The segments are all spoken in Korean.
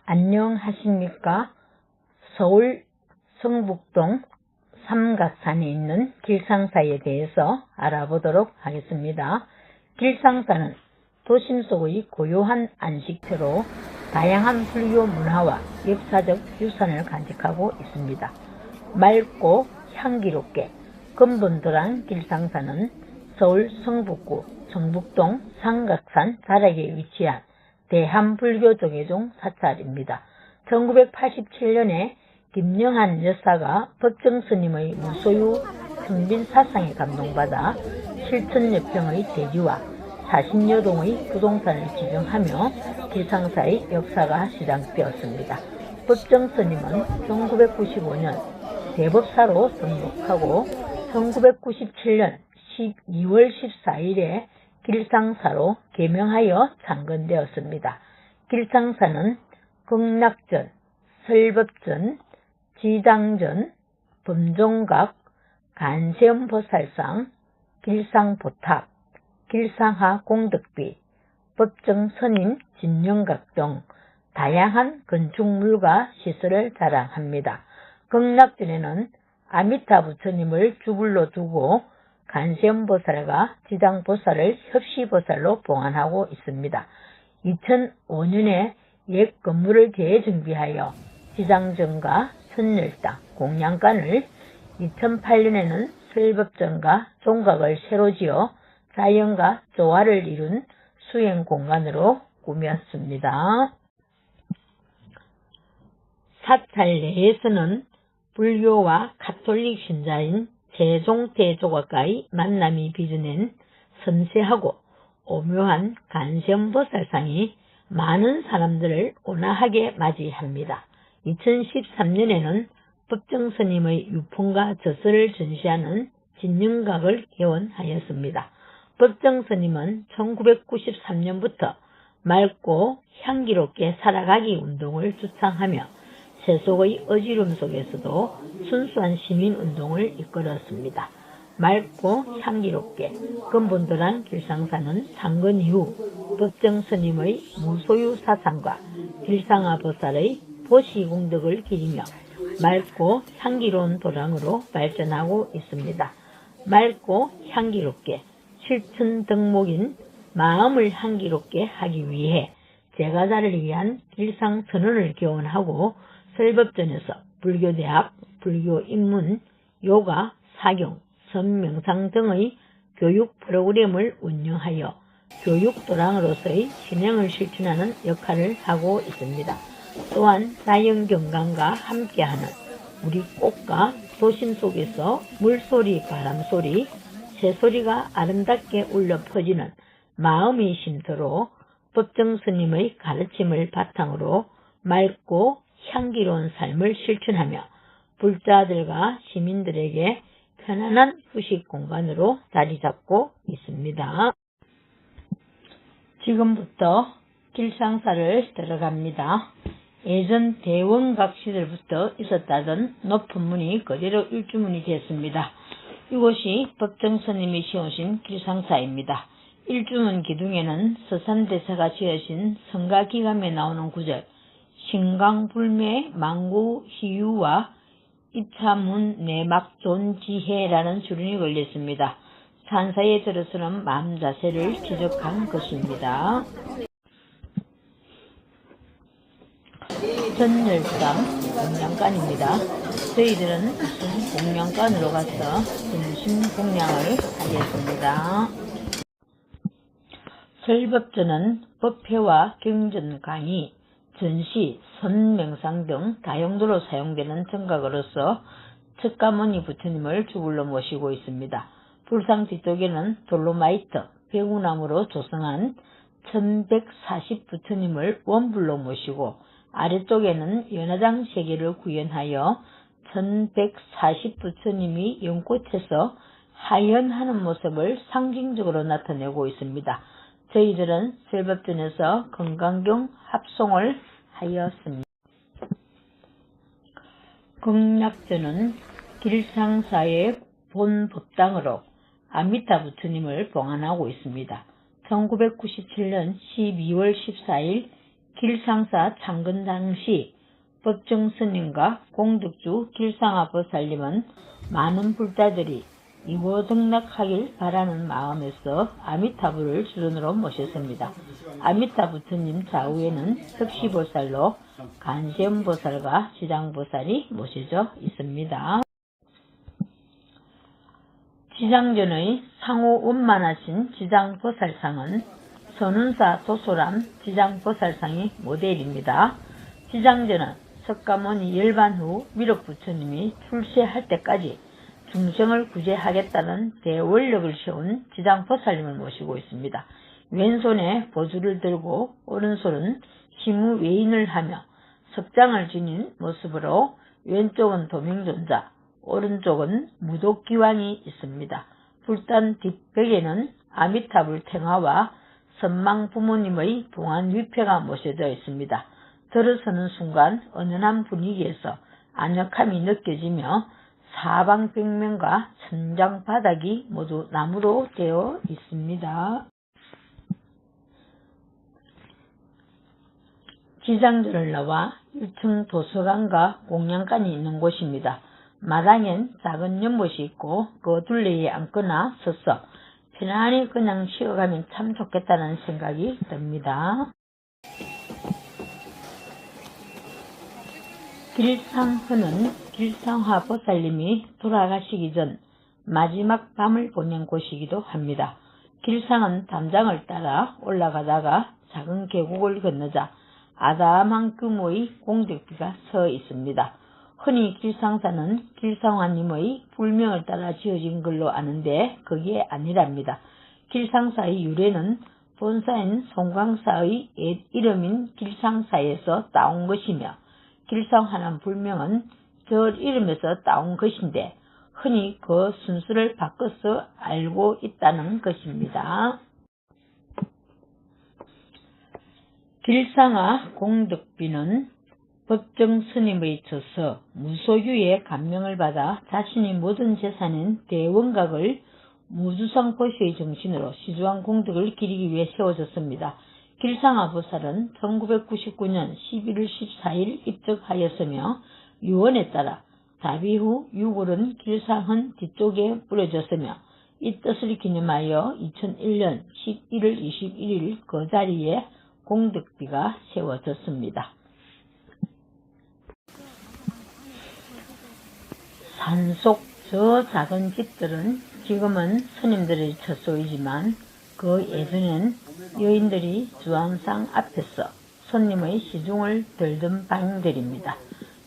안녕하십니까? 서울 성북동 삼각산에 있는 길상사에 대해서 알아보도록 하겠습니다. 길상사는 도심 속의 고요한 안식처로 다양한 불교 문화와 역사적 유산을 간직하고 있습니다. 맑고 향기롭게 근본도란 길상사는 서울 성북구 성북동 삼각산 자락에 위치한 대한불교종회종 사찰입니다. 1987년에 김영한 여사가 법정스님의 무소유 성빈사상에 감동받아 7천여 평의 대지와 40여 동의 부동산을 지정하며 길상사의 역사가 시작되었습니다. 법정스님은 1995년 대법사로 등록하고 1997년 12월 14일에 길상사로 개명하여 창건되었습니다. 길상사는 극락전, 설법전, 지당전, 범종각, 간세음보살상, 길상보탑, 길상하 공덕비, 법정선임 진영각 등 다양한 건축물과 시설을 자랑합니다. 극락전에는 아미타 부처님을 주불로 두고 간세음보살과 지당보살을 협시보살로 봉안하고 있습니다. 2005년에 옛 건물을 재정비하여 지당전과 선열당, 공양관을, 2008년에는 설법전과 종각을 새로 지어 자연과 조화를 이룬 수행공간으로 꾸몄습니다. 사찰 내에서는 불교와 가톨릭 신자인 세종대조각과의 만남이 빚어낸 섬세하고 오묘한 간세음보살상이 많은 사람들을 온화하게 맞이합니다. 2013년에는 법정스님의 유품과 저서를 전시하는 진영각을 개원하였습니다. 법정스님은 1993년부터 맑고 향기롭게 살아가기 운동을 주창하며 세속의 어지러움 속에서도 순수한 시민운동을 이끌었습니다. 맑고 향기롭게 근본도란 길상사는 창건 이후 법정스님의 무소유 사상과 길상하보살의 보시功德을 기리며 맑고 향기로운 도량으로 발전하고 있습니다. 맑고 향기롭게 실천덕목인 마음을 향기롭게 하기 위해 제가자를 위한 길상선언을 개원하고 설법전에서 불교대학, 불교인문, 요가, 사경, 선명상 등의 교육 프로그램을 운영하여 교육도량으로서의 신앙을 실천하는 역할을 하고 있습니다. 또한 자연경관과 함께하는 우리 꽃과 도심 속에서 물소리, 바람소리, 새소리가 아름답게 울려 퍼지는 마음의 쉼터로 법정스님의 가르침을 바탕으로 맑고 향기로운 삶을 실천하며 불자들과 시민들에게 편안한 휴식 공간으로 자리 잡고 있습니다. 지금부터 길상사를 들어갑니다. 예전 대원각 시절부터 있었다던 높은 문이 그대로 일주문이 됐습니다. 이곳이 법정스님이 지으신 길상사입니다. 일주문 기둥에는 서산대사가 지으신 성가기감에 나오는 구절 신강불매 망구희유와 입차문 내막존지해라는 주문이 걸렸습니다. 산사에 들어서는 마음 자세를 지적한 것입니다. 전열당 공양관입니다. 저희들은 우선 공양관으로 가서 점심 공양을 하겠습니다. 설법전은 법회와 경전 강의, 전시, 선명상 등 다용도로 사용되는 정각으로서 척가모니 부처님을 주불로 모시고 있습니다. 불상 뒤쪽에는 돌로마이트, 배구나무로 조성한 1140 부처님을 원불로 모시고 아래쪽에는 연화장 3개를 구현하여 1140 부처님이 연꽃에서 하연하는 모습을 상징적으로 나타내고 있습니다. 저희들은 설법전에서 건강경 합송을 하였습니다. 극락전은 길상사의 본 법당으로 아미타 부처님을 봉안하고 있습니다. 1997년 12월 14일 길상사 창건 당시 법정스님과 공덕주 길상화보살님은 많은 불자들이 이고등락하길 바라는 마음에서 아미타부를 주전으로 모셨습니다. 아미타부처님 좌우에는 석시보살로 간세음보살과 지장보살이 모셔져 있습니다. 지장전의 상호 원만하신 지장보살상은 선운사 도소람 지장보살상이 모델입니다. 지장전은 석가모니 열반 후 미륵부처님이 출세할 때까지 중생을 구제하겠다는 대원력을 세운 지장보살님을 모시고 있습니다. 왼손에 보주를 들고 오른손은 시무외인을 하며 석장을 지닌 모습으로 왼쪽은 도명존자, 오른쪽은 무독기왕이 있습니다. 불단 뒷벽에는 아미타불 탱화와 선망 부모님의 동안위패가 모셔져 있습니다. 들어서는 순간 은은한 분위기에서 안역함이 느껴지며 사방 벽면과 천장 바닥이 모두 나무로 되어 있습니다. 지장전을 나와 1층 도서관과 공양관이 있는 곳입니다. 마당엔 작은 연못이 있고 그 둘레에 앉거나 서서 편안히 그냥 쉬어가면 참 좋겠다는 생각이 듭니다. 길상허는 길상화보살님이 돌아가시기 전 마지막 밤을 보낸 곳이기도 합니다. 길상은 담장을 따라 올라가다가 작은 계곡을 건너자 아담한 규모의 공덕비가 서 있습니다. 흔히 길상사는 길상화님의 불명을 따라 지어진 걸로 아는데 그게 아니랍니다. 길상사의 유래는 본사인 송광사의 옛 이름인 길상사에서 따온 것이며 길상화는 불명은 절 이름에서 따온 것인데 흔히 그 순서를 바꿔서 알고 있다는 것입니다. 길상화 공덕비는 법정스님의 저서 무소유의 감명을 받아 자신의 모든 재산인 대원각을 무주상포시의 정신으로 시주한 공덕을 기리기 위해 세워졌습니다. 길상화보살은 1999년 11월 14일 입적하였으며 유언에 따라 다비 후 유골은 길상헌 뒤쪽에 뿌려졌으며 이 뜻을 기념하여 2001년 11월 21일 그 자리에 공덕비가 세워졌습니다. 산속 저 작은 집들은 지금은 스님들의 처소이지만 그 예전엔 여인들이 주황상 앞에서 손님의 시중을 들던 방들입니다.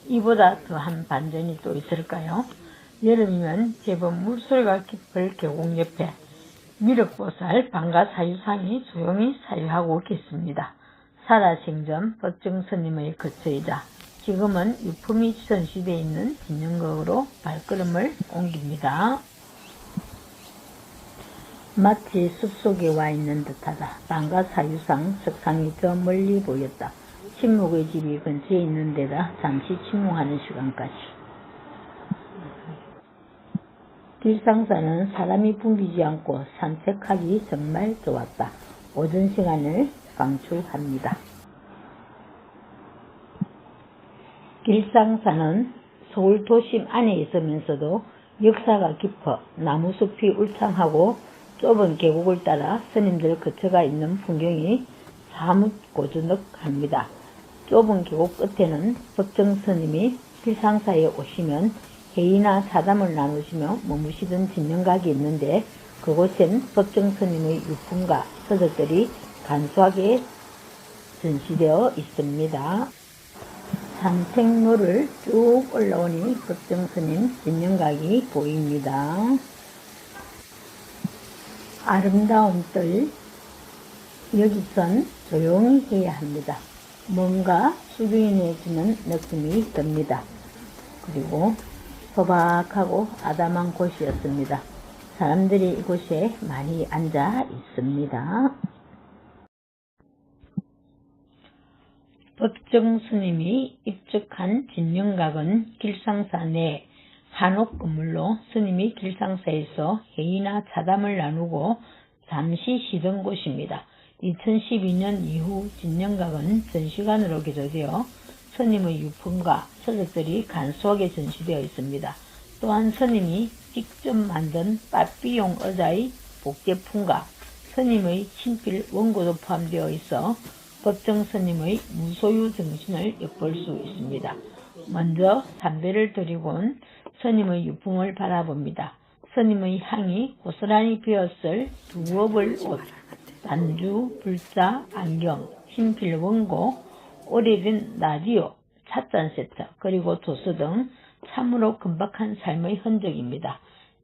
이보다 더한 반전이 또 있을까요? 여름이면 제법 물소리가 깊을 계곡 옆에 미륵보살 방가사유상이 조용히 사유하고 계십니다. 살아생전 법정스님의 거처이자 지금은 유품이 전시되어 있는 진영극으로 발걸음을 옮깁니다. 마치 숲속에 와 있는 듯하다. 방가사유상 석상이 저 멀리 보였다. 침묵의 집이 근처에 있는 데다 잠시 침묵하는 시간까지. 길상사는 사람이 붐비지 않고 산책하기 정말 좋았다. 오전 시간을 강추합니다. 길상사는 서울 도심 안에 있으면서도 역사가 깊어 나무숲이 울창하고 좁은 계곡을 따라 스님들 거처가 있는 풍경이 사뭇 고즈넉합니다. 좁은 계곡 끝에는 법정스님이 길상사에 오시면 회의나 사담을 나누시며 머무시던 진명각이 있는데 그곳엔 법정스님의 유품과 서적들이 간소하게 전시되어 있습니다. 산책로를 쭉 올라오니 법정스님 진명각이 보입니다. 아름다운 뜰, 여기선 조용히 해야 합니다. 뭔가 수기인해지는 느낌이 듭니다. 그리고 소박하고 아담한 곳이었습니다. 사람들이 이곳에 많이 앉아 있습니다. 법정스님이 입적한 진명각은 길상사 내 한옥 건물로 스님이 길상사에서 회의나 차담을 나누고 잠시 쉬던 곳입니다. 2012년 이후 진영각은 전시관으로 개조되어 스님의 유품과 서적들이 간소하게 전시되어 있습니다. 또한 스님이 직접 만든 빠삐용 의자의 복제품과 스님의 친필 원고도 포함되어 있어 법정 스님의 무소유 정신을 엿볼 수 있습니다. 먼저 담배를 들이곤 스님의 유품을 바라봅니다. 스님의 향이 고스란히 배었을 두업을 옷, 단주, 불자, 안경, 친필 원고, 오래된 라디오, 찻잔 세트, 그리고 도서 등 참으로 긴박한 삶의 흔적입니다.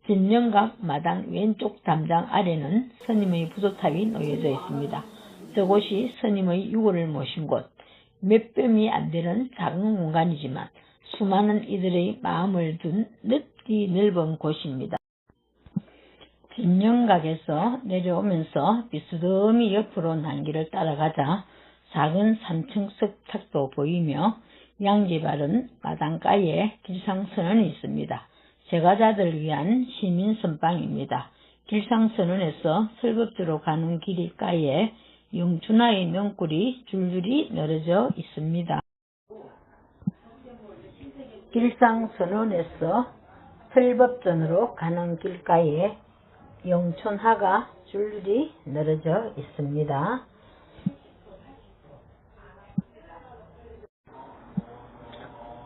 진영각 마당 왼쪽 담장 아래는 스님의 부도탑이 놓여져 있습니다. 저곳이 스님의 유골을 모신 곳, 몇 뼘이 안 되는 작은 공간이지만 수많은 이들의 마음을 둔 넓디 넓은 곳입니다. 진영각에서 내려오면서 비스듬히 옆으로 난길을 따라가자 작은 3층 석탑도 보이며 양지 바른 마당가에 길상선언이 있습니다. 제가자들을 위한 시민 선방입니다. 길상선언에서 설법주로 가는 길가에 영춘화의 명굴이 줄줄이 늘어져 있습니다. 길상선언에서 설법전으로 가는 길가에 영춘화가 줄줄이 늘어져 있습니다.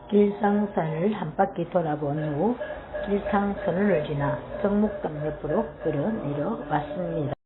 길상사를 한 바퀴 돌아본 후 길상선언을 지나 정목당 옆으로 걸어 내려왔습니다.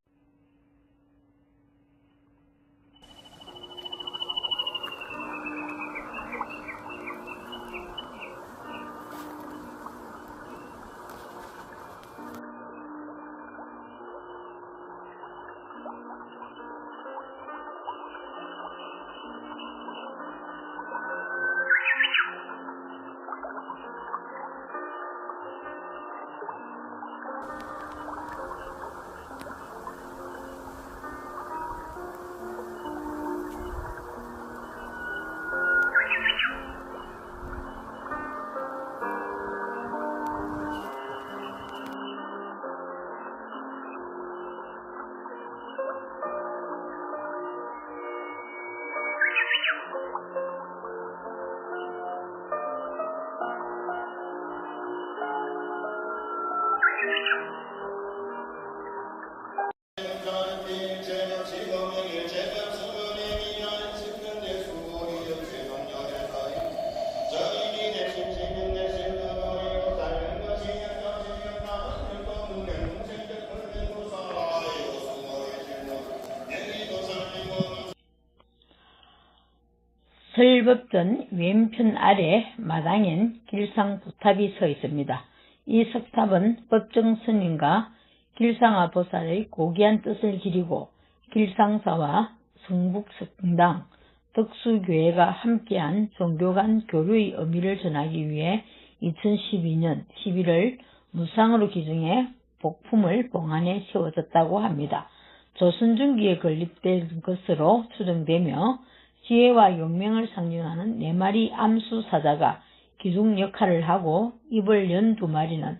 설법전 왼편 아래 마당엔 길상부탑이 서 있습니다. 이 석탑은 법정 스님과 길상아 보살의 고귀한 뜻을 기리고 길상사와 성북성당, 덕수교회가 함께한 종교 간 교류의 의미를 전하기 위해 2012년 11월 무상으로 기증해 복품을 봉안에 세워졌다고 합니다. 조선 중기에 건립된 것으로 추정되며 지혜와 용맹을 상징하는 4마리 암수 사자가 기둥 역할을 하고 입을 연 2마리는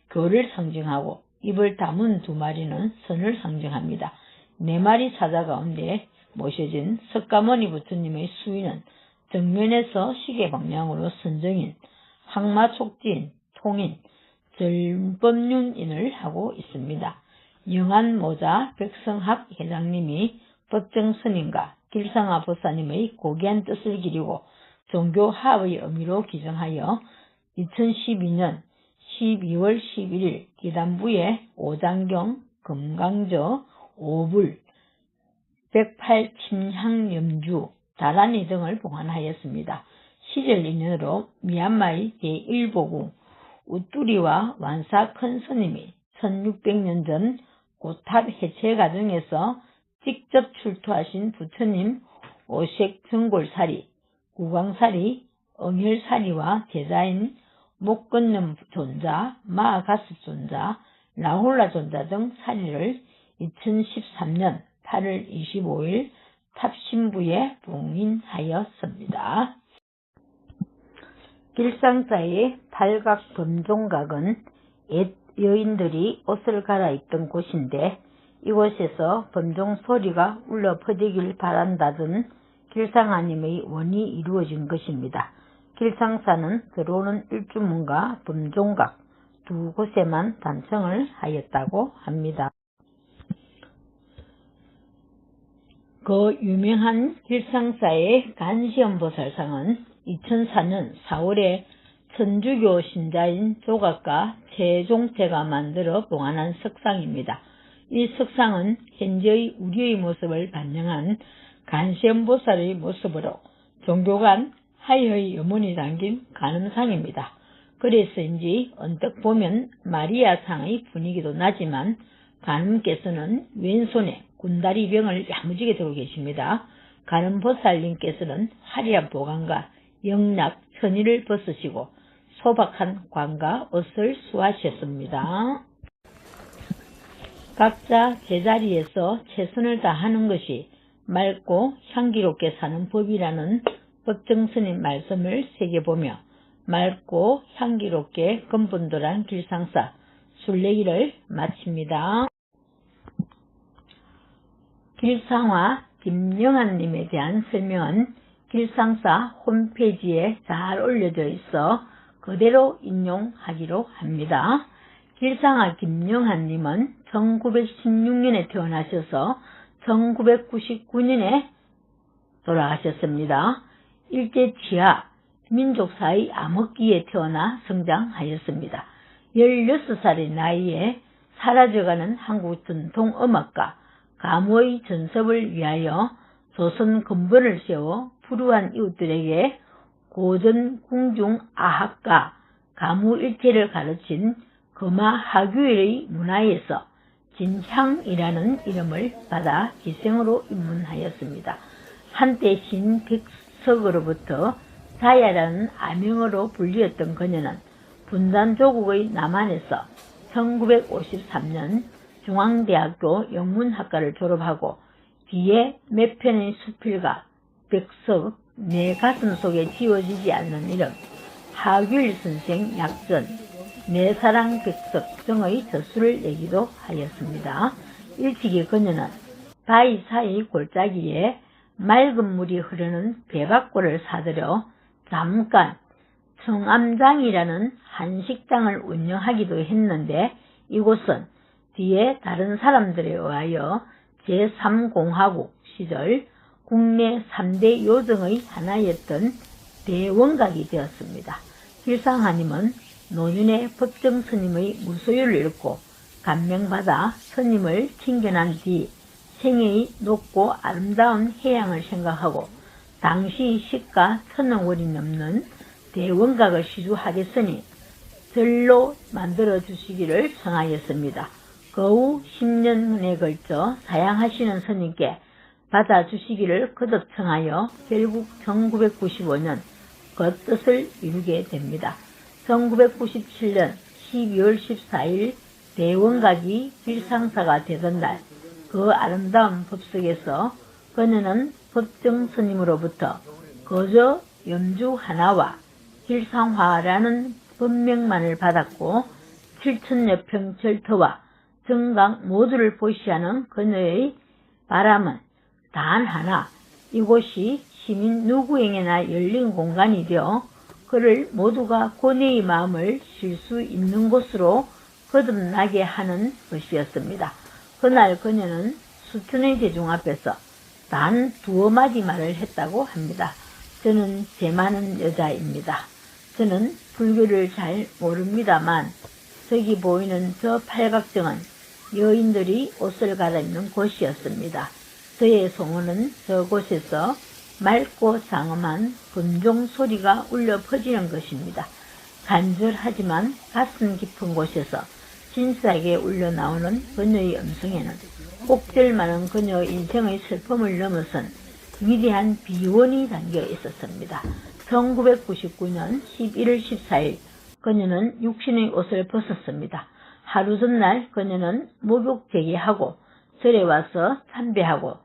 교를 상징하고 입을 다문 2마리는 선을 상징합니다. 4마리 사자 가운데 모셔진 석가모니 부처님의 수위는 정면에서 시계 방향으로 선정인, 항마촉진, 통인, 절법륜인을 하고 있습니다. 영안모자 백성학 회장님이 법정 스님과 길상아 보사님의 고귀한 뜻을 기리고 종교 화합의 의미로 기증하여 2012년 12월 11일 기단부에 오장경, 금강저, 오불, 108침향염주, 다란이 등을 봉안하였습니다. 시절 인연으로 미얀마의 제1보궁 우뚜리와 완사 큰 스님이 1600년 전 고탑 해체 과정에서 직접 출토하신 부처님 오색 정골사리, 구광사리, 응혈사리와 제자인 목건념 존자, 마하가스 존자, 라홀라 존자 등 사리를 2013년 8월 25일 탑신부에 봉인하였습니다. 길상사의 팔각 범종각은 옛 여인들이 옷을 갈아입던 곳인데 이곳에서 범종 소리가 울려 퍼지길 바란다던 길상아님의 원이 이루어진 것입니다. 길상사는 들어오는 일주문과 범종각 두 곳에만 단청을 하였다고 합니다. 그 유명한 길상사의 간시연보살상은 2004년 4월에 천주교 신자인 조각가 최종태가 만들어 봉안한 석상입니다. 이 석상은 현재의 우리의 모습을 반영한 간시연보살의 모습으로 종교 간 하여의 염원이 담긴 간음상입니다. 그래서인지 언뜻 보면 마리아상의 분위기도 나지만 간음께서는 왼손에 군다리병을 야무지게 들고 계십니다. 간음보살님께서는 화려한 보관과 영락, 천의를 벗으시고 소박한 관과 옷을 수하셨습니다. 각자 제자리에서 최선을 다하는 것이 맑고 향기롭게 사는 법이라는 법정스님 말씀을 새겨보며 맑고 향기롭게 근본도란 길상사 순례기를 마칩니다. 길상화 김영환님에 대한 설명은 길상사 홈페이지에 잘 올려져 있어 그대로 인용하기로 합니다. 길상화 김영환님은 1916년에 태어나셔서 1999년에 돌아가셨습니다. 일제 치하 민족사의 암흑기에 태어나 성장하였습니다. 16살의 나이에 사라져가는 한국 전통음악가 가무의 전섭을 위하여 조선 근본을 세워 불우한 이웃들에게 고전 궁중 아학가 가무일체를 가르친 금화하규일의 문화에서 진향이라는 이름을 받아 기생으로 입문하였습니다. 한때 신백석으로부터 자야라는 아명으로 불리었던 그녀는 분단조국의 남한에서 1953년 중앙대학교 영문학과를 졸업하고 뒤에 몇 편의 수필가 백석 내 가슴 속에 지워지지 않는 이름 하규일 선생 약전 내 사랑 백석 등의 저수를 내기도 하였습니다. 일찍이 그녀는 바위 사이 골짜기에 맑은 물이 흐르는 배박골을 사들여 잠깐 청암장이라는 한식당을 운영하기도 했는데 이곳은 뒤에 다른 사람들에 의하여 제3공화국 시절 국내 3대 요정의 하나였던 대원각이 되었습니다. 길상아님은 노년에 법정 스님의 무소유를 잃고 감명받아 스님을 칭견한 뒤 생애의 높고 아름다운 해양을 생각하고 당시 시가 1000원이 넘는 대원각을 시주하겠으니 절로 만들어 주시기를 청하였습니다. 그 후 10년에 걸쳐 사양하시는 스님께 받아주시기를 거듭 청하여 결국 1995년 그 뜻을 이루게 됩니다. 1997년 12월 14일 대원각이 길상사가 되던 날 그 아름다운 법석에서 그녀는 법정 스님으로부터 거저 염주 하나와 길상화라는 법명만을 받았고 7천여 평 절터와 정강 모두를 보시하는 그녀의 바람은 단 하나, 이곳이 시민 누구에게나 열린 공간이 되어 그를 모두가 고뇌의 마음을 쉴 수 있는 곳으로 거듭나게 하는 것이었습니다. 그날 그녀는 수천의 대중 앞에서 단 2마디 말을 했다고 합니다. 저는 제 많은 여자입니다. 저는 불교를 잘 모릅니다만 저기 보이는 저 팔각정은 여인들이 옷을 갈아입는 곳이었습니다. 저의 소문은 저곳에서 맑고 장엄한 분종 소리가 울려 퍼지는 것입니다. 간절하지만 가슴 깊은 곳에서 진스하게 울려 나오는 그녀의 음성에는 꼭질 많은 그녀의 인생의 슬픔을 넘어선 위대한 비원이 담겨 있었습니다. 1999년 11월 14일 그녀는 육신의 옷을 벗었습니다. 하루 전날 그녀는 목욕 재개하고 절에 와서 참배하고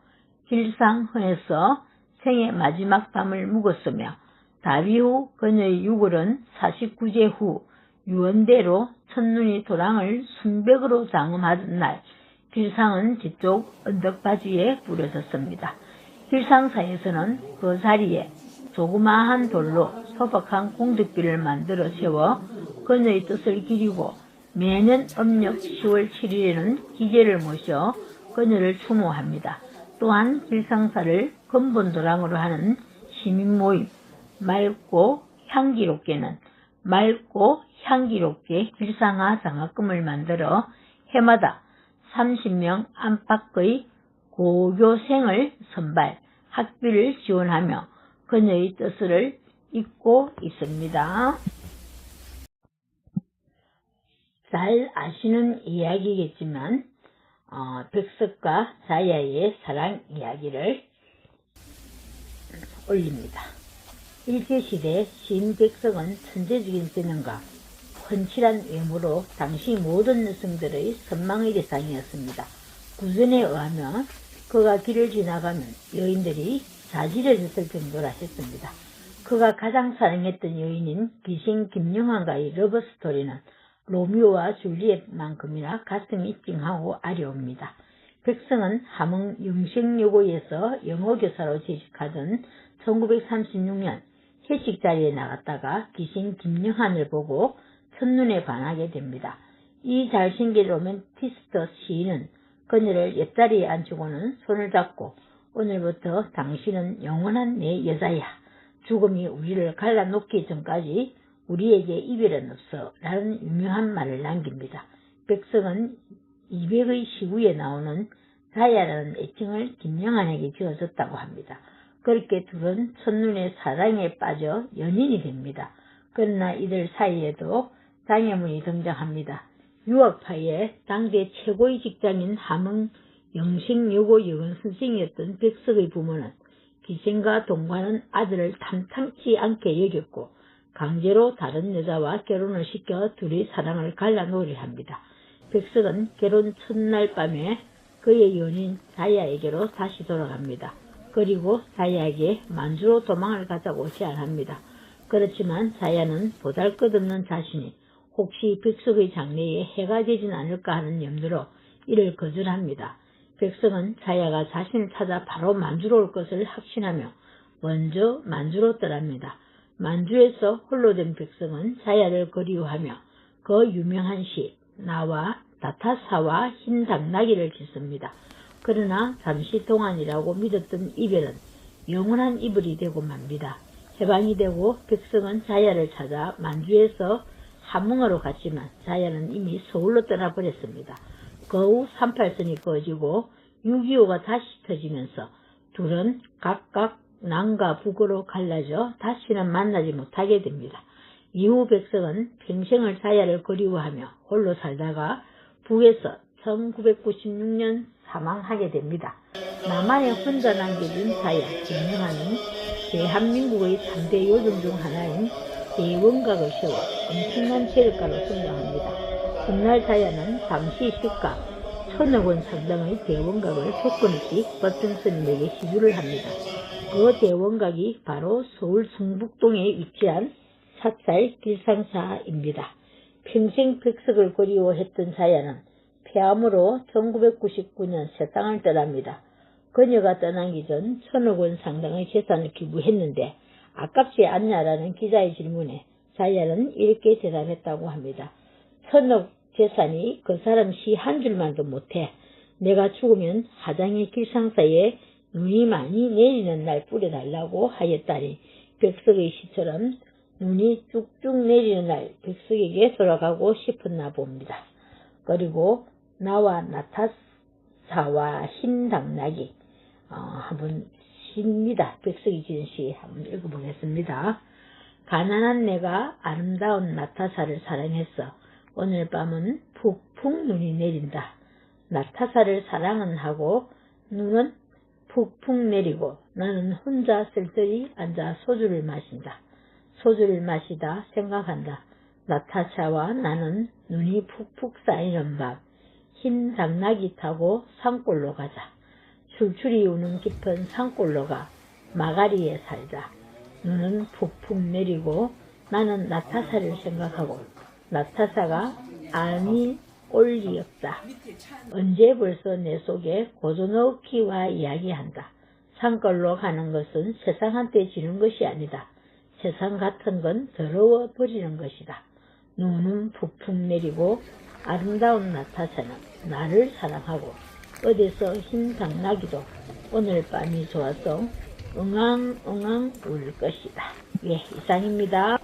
길상헌에서 생애 마지막 밤을 묵었으며 다비 후 그녀의 유골은 49제 후 유언대로 첫눈이 도랑을 순백으로 장엄하던 날 길상은 뒤쪽 언덕바지에 뿌려졌습니다. 길상사에서는 그 자리에 조그마한 돌로 소박한 공덕비를 만들어 세워 그녀의 뜻을 기리고 매년 음력 10월 7일에는 기계를 모셔 그녀를 추모합니다. 또한 길상사를 근본도랑으로 하는 시민모임 맑고 향기롭게 길상화 장학금을 만들어 해마다 30명 안팎의 고교생을 선발, 학비를 지원하며 그녀의 뜻을 잇고 있습니다. 잘 아시는 이야기겠지만 백석과 자야의 사랑 이야기를 올립니다. 일제시대 시인 백석은 천재적인 재능과 훤칠한 외모로 당시 모든 여성들의 선망의 대상이었습니다. 구전에 의하면 그가 길을 지나가면 여인들이 자지러졌을 정도라 했습니다. 그가 가장 사랑했던 여인인 기생 김영환과의 러브스토리는 로미오와 줄리엣만큼이나 가슴이 찡하고 아려옵니다. 백성은 함흥 영생여고에서 영어교사로 재직하던 1936년 회식 자리에 나갔다가 기생 김영환을 보고 첫눈에 반하게 됩니다. 이 잘생긴 로맨티스트 시인은 그녀를 옆자리에 앉히고는 손을 잡고 오늘부터 당신은 영원한 내 여자야. 죽음이 우리를 갈라놓기 전까지 우리에게 이별은 없어 라는 유명한 말을 남깁니다. 백석은 200의 시구에 나오는 자야라는 애칭을 김영환에게 지어줬다고 합니다. 그렇게 둘은 첫눈에 사랑에 빠져 연인이 됩니다. 그러나 이들 사이에도 장애물이 등장합니다. 유학파의 당대 최고의 직장인 함흥 영생여고 여관선생이었던 백석의 부모는 기생과 동거하는 아들을 탐탁치 않게 여겼고 강제로 다른 여자와 결혼을 시켜 둘의 사랑을 갈라놓으려 합니다. 백석은 결혼 첫날 밤에 그의 연인 자야에게로 다시 돌아갑니다. 그리고 자야에게 만주로 도망을 가자고 제안합니다. 그렇지만 자야는 보잘것없는 자신이 혹시 백석의 장래에 해가 되진 않을까 하는 염두로 이를 거절합니다. 백석은 자야가 자신을 찾아 바로 만주로 올 것을 확신하며 먼저 만주로 떠납니다. 만주에서 홀로 된 백석은 자야를 그리워하며 그 유명한 시 나와 나타사와 흰 당나귀를 짓습니다. 그러나 잠시 동안이라고 믿었던 이별은 영원한 이별이 되고 맙니다. 해방이 되고 백석은 자야를 찾아 만주에서 함흥으로 갔지만 자야는 이미 서울로 떠나버렸습니다. 그 후 38선이 꺼지고 6.25가 다시 터지면서 둘은 각각 남과 북으로 갈라져 다시는 만나지 못하게 됩니다. 이후 백석은 평생을 자야를 그리워하며 홀로 살다가 북에서 1996년 사망하게 됩니다. 남한에 혼자 남겨진 자야 김영환은 대한민국의 3대 요정 중 하나인 대원각을 세워 엄청난 재력가로 성장합니다. 훗날 자야는 당시 시가 1000억 상당의 대원각을 조건 없이 버튼 스님에게 시주를 합니다. 그 대원각이 바로 서울 성북동에 위치한 사찰 길상사입니다. 평생 백석을 그리워했던 자야는 폐암으로 1999년 새 땅을 떠납니다. 그녀가 떠나기 전 1000억 상당의 재산을 기부했는데 아깝지 않냐라는 기자의 질문에 자야는 이렇게 대답했다고 합니다. 1000억 재산이 그 사람 시 한 줄만도 못해. 내가 죽으면 하장의 길상사에 눈이 많이 내리는 날 뿌려달라고 하였다니 백석의 시처럼 눈이 쭉쭉 내리는 날 백석에게 돌아가고 싶었나 봅니다. 그리고 나와 나타사와 흰 당나귀 한번 시입니다. 백석이 지은 시 한번 읽어보겠습니다. 가난한 내가 아름다운 나타사를 사랑했어. 오늘 밤은 푹푹 눈이 내린다. 나타사를 사랑은 하고 눈은 푹푹 내리고 나는 혼자 쓸쓸히 앉아 소주를 마신다. 소주를 마시다 생각한다. 나타샤와 나는 눈이 푹푹 쌓이는 밤 흰 당나귀 타고 산골로 가자. 출출이 우는 깊은 산골로 가 마가리에 살자. 눈은 푹푹 내리고 나는 나타샤를 생각하고 나타샤가 꼴리 없다. 언제 벌써 내 속에 고조넣기와 이야기한다. 산걸로 가는 것은 세상한테 지는 것이 아니다. 세상 같은 건 더러워 버리는 것이다. 눈은 푹푹 내리고 아름다운 나타샤는 나를 사랑하고 어디서 흰 당나귀도 오늘 밤이 좋아서 응앙응앙 울 것이다. 예, 이상입니다.